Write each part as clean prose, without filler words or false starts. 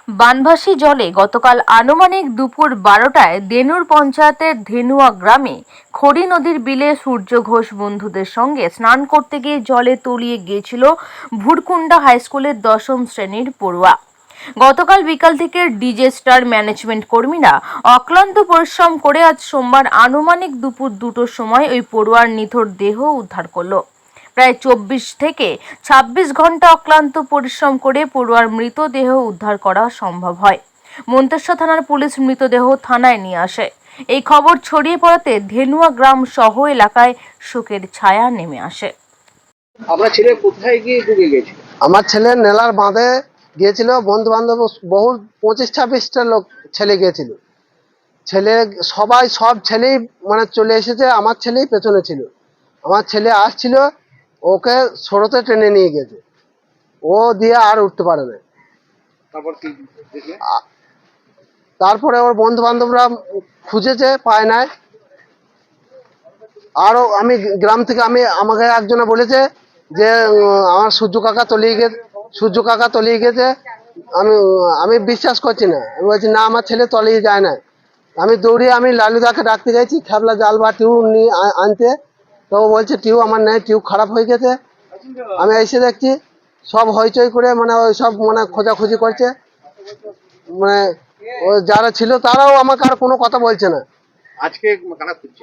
বানভাসী জলে গতকাল আনুমানিক দুপুর 12টায় দেনুর পঞ্চায়েতের ধেনুয়া গ্রামে খড়ি নদীর বিলে সূর্য ঘোষ বন্ধুদের সঙ্গে স্নান করতে গিয়ে জলে তলিয়ে গিয়েছিল ভুরকুন্ডা হাইস্কুলের 10ম শ্রেণীর পড়ুয়া। গতকাল বিকাল থেকে ডিজে স্টার ম্যানেজমেন্ট কর্মীরা অক্লান্ত পরিশ্রম করে আজ সোমবার আনুমানিক দুপুর 2টোর সময় ওই পড়ুয়ার নিথর দেহ উদ্ধার করলো। প্রায় 24 থেকে 26 ঘন্টা অক্লান্ত পরিশ্রম করে পড়ুয়ার মৃতদেহ উদ্ধার করা সম্ভব হয়। মন্তেশ্বর থানার পুলিশ মৃতদেহ থানায় নিয়ে আসে। এই খবর ছড়িয়ে পড়াতে ধেনুয়া গ্রাম সহ এলাকায় শোকের ছায়া নেমে আসে। আপনার ছেলে কোথায় গিয়ে ডুবে গেছে? আমার ছেলে নেলার বাঁধে গিয়েছিল, বন্ধু বান্ধব বহু 25-26টা লোক ছেলে গিয়েছিল। ছেলে সব ছেলেই মানে চলে এসেছে, আমার ছেলেই পেছনে ছিল। আমার ছেলে আসছিল, ওকে স্রোতে টেনে নিয়ে গেছে, ও দিয়ে আর উঠতে পারে না। তারপর কি দেখলেন? তারপরে ওর বন্ধু বান্ধবরা খুঁজেছে, পায় নাই। আরও আমি গ্রাম থেকে আমাকে একজনে বলেছে যে আমার সূর্য কাকা তলিয়ে গেছে। আমি বিশ্বাস করছি না। আমি বলছি না, আমার ছেলে তলিয়ে যায় না। আমি দৌড়িয়ে লালুদাকে ডাকতে গেছি, খেপলা জাল বা টিউ নিয়ে আনতে। তো ও বলছে টিউ আমার নেই, টিউ খারাপ হয়ে গেছে। আমি এসে দেখছি সব হইচই করে ওই সব খোঁজাখুঁজি করছে। ও যারা ছিল তারাও আমাকে আর কোনো কথা বলছে না। আজকে কারা খুঁজছে?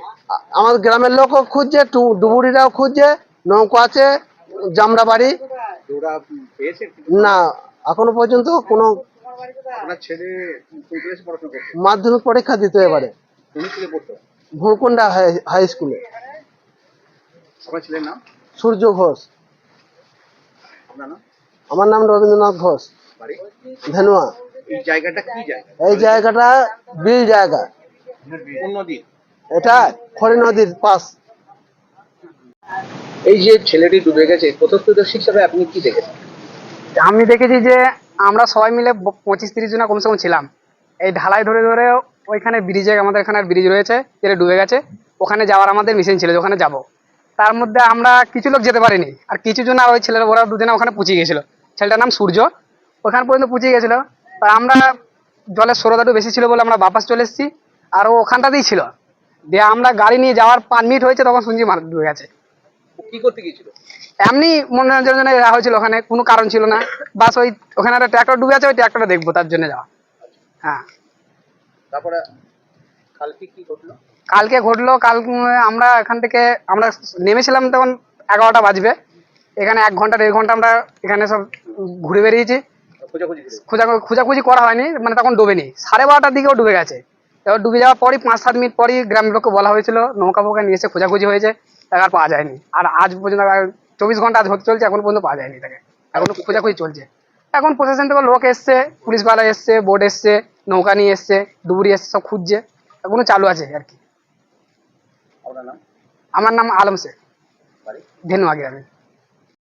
আমার গ্রামের লোকও খুঁজছে, ডুবুরিরাও খুঁজছে, নৌকা আছে জামরা বাড়ি। ওরা পেয়েছে না, এখনো পর্যন্ত কোনো। আপনার ছেলে কোন ক্লাসে পড়াশোনা করছে? মাধ্যমিক পরীক্ষা দিতে এবারে কোন স্কুলে পড়তো? ভুরকুন্ডা হাই স্কুলে। আপনার ছেলের নাম? সূর্য ঘোষ। আপনার নাম? আমার নাম রবীন্দ্রনাথ ঘোষ, বাড়ি? ধেনুয়া। এই জায়গাটা কি জায়গা? এই জায়গাটা বিল জায়গা। কোন নদী? এটা খড়ি নদীর পাশ। এই যে ছেলেটি ডুবে গেছে, প্রত্যক্ষদর্শী হিসাবে আপনি কি দেখেছেন? আমি দেখেছি যে আমরা সবাই মিলে 25-30 জন কমসে কম ছিলাম। এই ঢালাই ধরে ধরে ওইখানে ব্রিজে, আমাদের এখানে ব্রিজ রয়েছে, যেটা ডুবে গেছে, ওখানে যাওয়ার আমাদের মিশন ছিল, ওখানে যাব। তার মধ্যে আমরা কিছু লোক যেতে পারিনি, আর কিছু জন আর ওই ছেলের ওরা দুজনে ওখানে পুচিয়ে গেছিল। ছেলেটার নাম সূর্য, ওখানে পর্যন্ত পুচিয়ে গেছিল। তা আমরা জলের স্রোত একটু বেশি ছিল বলে আমরা বাপাস চলে এসেছি, আর ও ওখানটাতেই ছিল। দিয়ে আমরা গাড়ি নিয়ে যাওয়ার 5 মিনিট হয়েছে, তখন শুনছি ডুবে গেছে। ও কি করতে গিয়েছিল? এমনি মনোরঞ্জনের জন্য যাওয়া হয়েছিল, ওখানে কোনো কারণ ছিল না। বাস ওখানে একটা ট্র্যাক্টর ডুবে আছে, ওই ট্র্যাক্টরটা দেখবো তার জন্য যাওয়া। হ্যাঁ। তারপরে কালকে কি ঘটলো? কালকে আমরা এখান থেকে আমরা নেমেছিলাম তখন 11টা বাজবে। এখানে 1 ঘন্টা 1.5 ঘন্টা আমরা এখানে সব ঘুরে বেরিয়েছি। খোঁজাখুঁজি করা হয়নি, মানে তখন ডুবেনি। 12:30টার দিকেও ডুবে গেছে। এবার ডুবে যাওয়ার পরই 5-7 মিনিট পরই গ্রামের লোককে বলা হয়েছিল, নৌকা ফৌকা নিয়ে এসে খোঁজাখুঁজি হয়েছে, তাকে আর পাওয়া যায়নি। আর আজ পর্যন্ত 24 ঘন্টা আজ হতে চলছে, এখন পর্যন্ত পাওয়া যায়নি তাকে। এখন খোঁজাখুঁজি চলছে। এখন প্রশাসন থেকে লোক এসছে, পুলিশওয়ালা এসছে, বোট এসছে, নৌকা নিয়ে এসছে, ডুবুরি এসছে, সব খুঁজছে। এখনো চালু আছে আর কি। আপনার নাম? আমার নাম আলম শেখ, বাড়ি? ধেনুয়া গ্রামে।